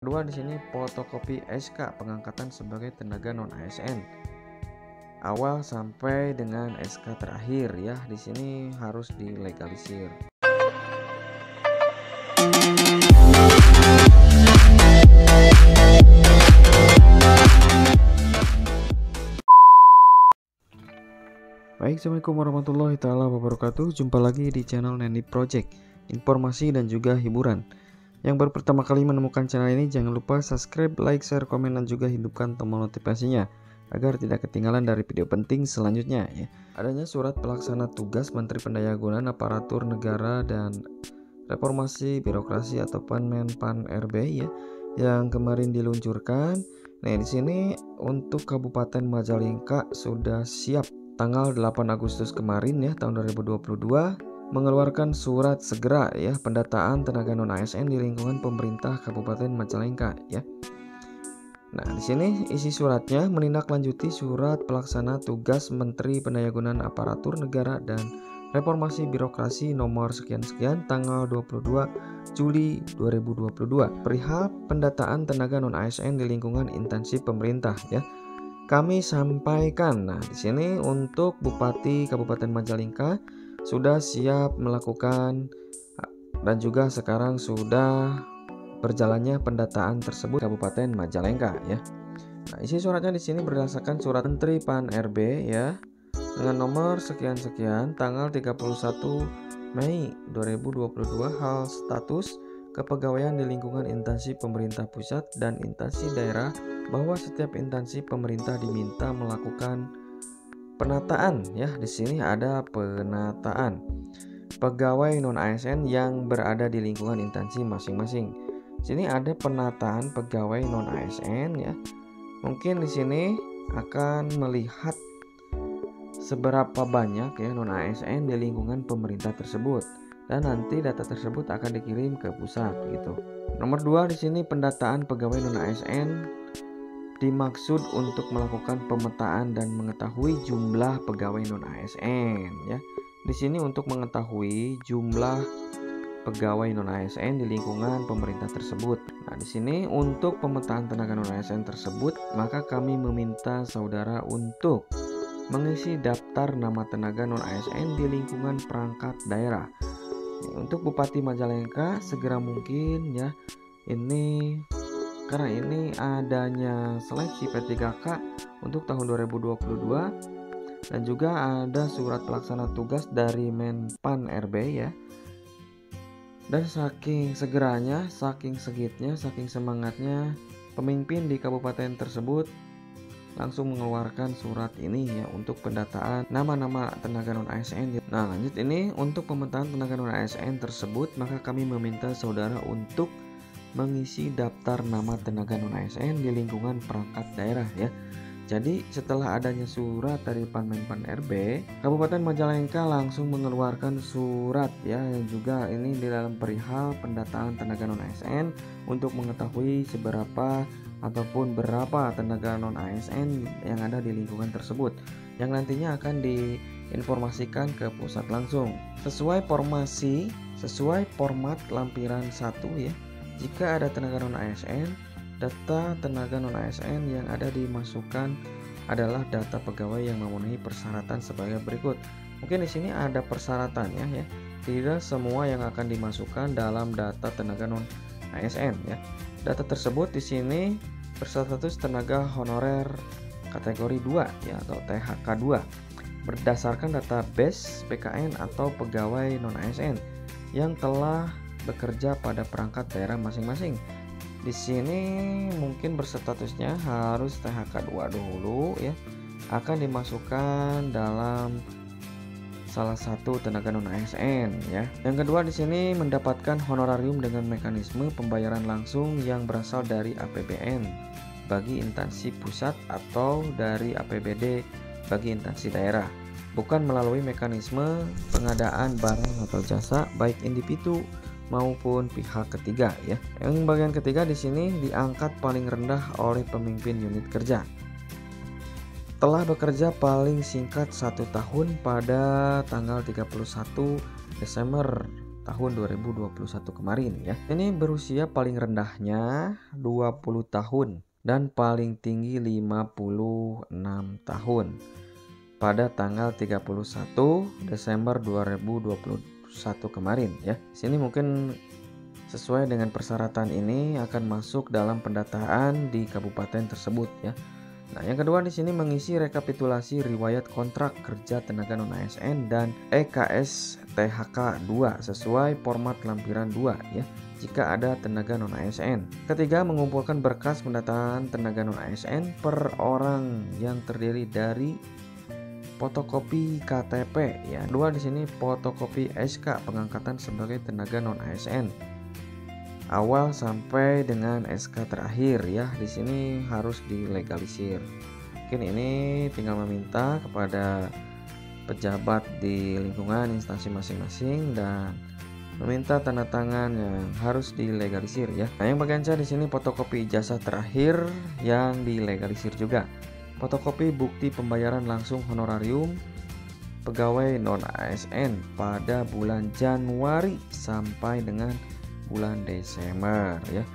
Kedua di sini fotokopi SK pengangkatan sebagai tenaga non ASN. Awal sampai dengan SK terakhir ya, di sini harus dilegalisir. Baik, assalamualaikum warahmatullahi taala wabarakatuh. Jumpa lagi di channel Neni Project, informasi dan juga hiburan. Yang baru pertama kali menemukan channel ini, jangan lupa subscribe, like, share, komen, dan juga hidupkan tombol notifikasinya agar tidak ketinggalan dari video penting selanjutnya ya. Adanya surat pelaksana tugas Menteri Pendayagunaan Aparatur Negara dan Reformasi Birokrasi atau Menpan RB ya, yang kemarin diluncurkan. Nah, di sini untuk Kabupaten Majalengka sudah siap tanggal 8 Agustus kemarin ya, tahun 2022 mengeluarkan surat segera ya pendataan tenaga non ASN di lingkungan pemerintah Kabupaten Majalengka ya. Nah, di sini isi suratnya menindaklanjuti surat pelaksana tugas Menteri Pendayagunaan Aparatur Negara dan Reformasi Birokrasi nomor sekian-sekian tanggal 22 Juli 2022 perihal pendataan tenaga non ASN di lingkungan instansi pemerintah ya. Kami sampaikan, nah di sini untuk Bupati Kabupaten Majalengka sudah siap melakukan dan juga sekarang sudah berjalannya pendataan tersebut Kabupaten Majalengka ya. Nah, isi suratnya di sini berdasarkan surat Menteri Pan RB ya dengan nomor sekian-sekian tanggal 31 Mei 2022 hal status kepegawaian di lingkungan instansi pemerintah pusat dan instansi daerah bahwa setiap instansi pemerintah diminta melakukan penataan ya. Di sini ada penataan pegawai non ASN yang berada di lingkungan instansi masing-masing. Sini ada penataan pegawai non ASN ya. Mungkin di sini akan melihat seberapa banyak ya non ASN di lingkungan pemerintah tersebut dan nanti data tersebut akan dikirim ke pusat gitu. Nomor 2 di sini pendataan pegawai non ASN dimaksud untuk melakukan pemetaan dan mengetahui jumlah pegawai non ASN ya. Di sini untuk mengetahui jumlah pegawai non ASN di lingkungan pemerintah tersebut. Nah, di sini untuk pemetaan tenaga non ASN tersebut, maka kami meminta saudara untuk mengisi daftar nama tenaga non ASN di lingkungan perangkat daerah. Untuk Bupati Majalengka segera mungkin ya. Ini karena ini adanya seleksi P3K untuk tahun 2022 dan juga ada surat pelaksana tugas dari Menpan RB ya. Dan saking segeranya, saking segitnya, saking semangatnya pemimpin di kabupaten tersebut langsung mengeluarkan surat ini ya untuk pendataan nama-nama tenaga non ASN. Nah, lanjut ini untuk pemetaan tenaga non ASN tersebut, maka kami meminta saudara untuk mengisi daftar nama tenaga non ASN di lingkungan perangkat daerah ya. Jadi setelah adanya surat dari Menpan RB, Kabupaten Majalengka langsung mengeluarkan surat ya, yang juga ini di dalam perihal pendataan tenaga non ASN untuk mengetahui seberapa ataupun berapa tenaga non ASN yang ada di lingkungan tersebut yang nantinya akan diinformasikan ke pusat langsung sesuai formasi, sesuai format lampiran 1 ya. Jika ada tenaga non ASN, data tenaga non ASN yang ada dimasukkan adalah data pegawai yang memenuhi persyaratan sebagai berikut. Mungkin di sini ada persyaratannya ya. Tidak semua yang akan dimasukkan dalam data tenaga non ASN ya. Data tersebut di sini berstatus tenaga honorer kategori 2 ya atau THK 2 berdasarkan database PKN atau pegawai non ASN yang telah bekerja pada perangkat daerah masing-masing. Di sini mungkin berstatusnya harus THK 2 dulu ya. Akan dimasukkan dalam salah satu tenaga non ASN ya. Yang kedua di sini mendapatkan honorarium dengan mekanisme pembayaran langsung yang berasal dari APBN bagi instansi pusat atau dari APBD bagi instansi daerah, bukan melalui mekanisme pengadaan barang atau jasa baik individu maupun pihak ketiga ya. Yang bagian ketiga di sini diangkat paling rendah oleh pemimpin unit kerja. Telah bekerja paling singkat 1 tahun pada tanggal 31 Desember tahun 2021 kemarin ya. Ini berusia paling rendahnya 20 tahun dan paling tinggi 56 tahun pada tanggal 31 Desember 2021 kemarin ya. Sini mungkin sesuai dengan persyaratan ini akan masuk dalam pendataan di kabupaten tersebut ya. Nah, yang kedua di sini mengisi rekapitulasi riwayat kontrak kerja tenaga non-ASN dan EKS THK 2 sesuai format lampiran 2 ya, jika ada tenaga non-ASN. Ketiga, mengumpulkan berkas pendataan tenaga non-ASN per orang yang terdiri dari fotokopi KTP ya. Kedua di sini fotokopi SK pengangkatan sebagai tenaga non-ASN awal sampai dengan SK terakhir ya. Di sini harus dilegalisir. Mungkin ini tinggal meminta kepada pejabat di lingkungan instansi masing-masing dan meminta tanda tangan yang harus dilegalisir ya. Nah, yang bagian C di sini fotokopi ijazah terakhir yang dilegalisir juga. Fotokopi bukti pembayaran langsung honorarium pegawai non-ASN pada bulan Januari sampai dengan bulan Desember ya,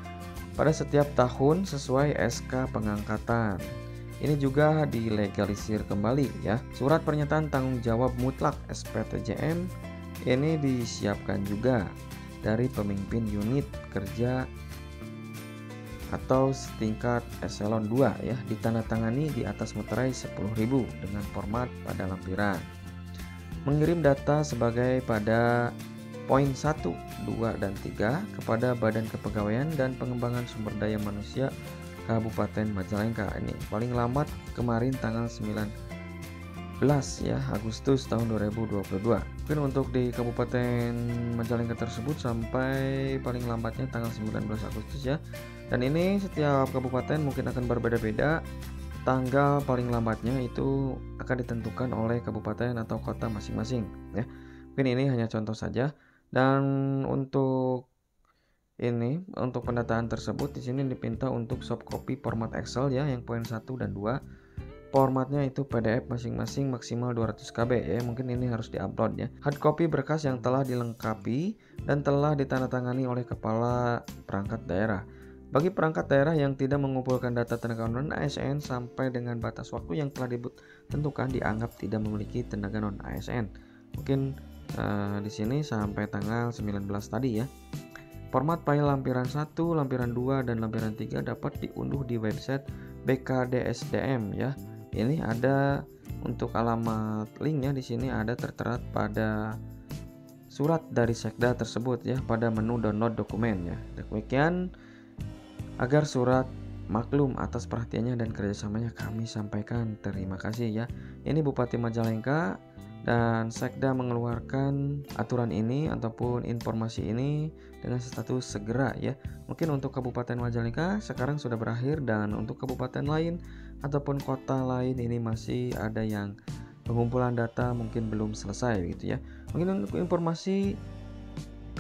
pada setiap tahun sesuai SK pengangkatan. Ini juga dilegalisir kembali ya. Surat pernyataan tanggung jawab mutlak SPTJM ini disiapkan juga dari pemimpin unit kerja atau setingkat eselon 2 ya, ditandatangani di atas meterai 10.000 dengan format pada lampiran. Mengirim data sebagai pada poin 1, 2, dan 3 kepada Badan Kepegawaian dan Pengembangan Sumber Daya Manusia Kabupaten Majalengka. Ini paling lambat kemarin tanggal 19 ya Agustus tahun 2022. Mungkin untuk di Kabupaten Majalengka tersebut sampai paling lambatnya tanggal 19 Agustus ya. Dan ini setiap kabupaten mungkin akan berbeda-beda. Tanggal paling lambatnya itu akan ditentukan oleh kabupaten atau kota masing-masing ya. Mungkin ini hanya contoh saja. Dan untuk pendataan tersebut di sini dipinta untuk soft copy format Excel ya, yang poin 1 dan 2. Formatnya itu PDF masing-masing maksimal 200 KB ya. Mungkin ini harus diupload ya. Hard copy berkas yang telah dilengkapi dan telah ditandatangani oleh kepala perangkat daerah. Bagi perangkat daerah yang tidak mengumpulkan data tenaga non-ASN sampai dengan batas waktu yang telah ditentukan dianggap tidak memiliki tenaga non-ASN. Mungkin di sini sampai tanggal 19 tadi ya. Format file lampiran 1, lampiran 2, dan lampiran 3 dapat diunduh di website BKDSDM ya. Ini ada untuk alamat linknya di sini ada tertera pada surat dari Sekda tersebut ya, pada menu download dokumen ya. Demikian agar surat maklum atas perhatiannya dan kerjasamanya kami sampaikan terima kasih ya. Ini Bupati Majalengka dan Sekda mengeluarkan aturan ini ataupun informasi ini dengan status segera ya. Mungkin untuk Kabupaten Majalengka sekarang sudah berakhir, dan untuk kabupaten lain ataupun kota lain ini masih ada yang pengumpulan data mungkin belum selesai gitu ya. Mungkin untuk informasi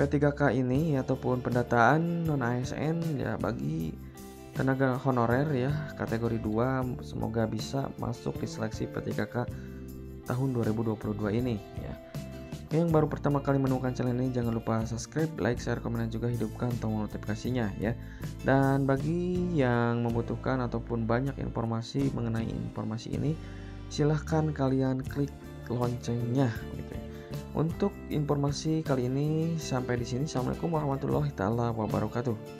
P3K ini ataupun pendataan non-ASN ya bagi tenaga honorer ya kategori 2, semoga bisa masuk di seleksi P3K tahun 2022 ini ya. Yang baru pertama kali menemukan channel ini jangan lupa subscribe, like, share, komen, dan juga hidupkan tombol notifikasinya ya. Dan bagi yang membutuhkan ataupun banyak informasi mengenai informasi ini, silahkan kalian klik loncengnya gitu ya. Untuk informasi kali ini sampai di sini. Assalamualaikum warahmatullahi wabarakatuh.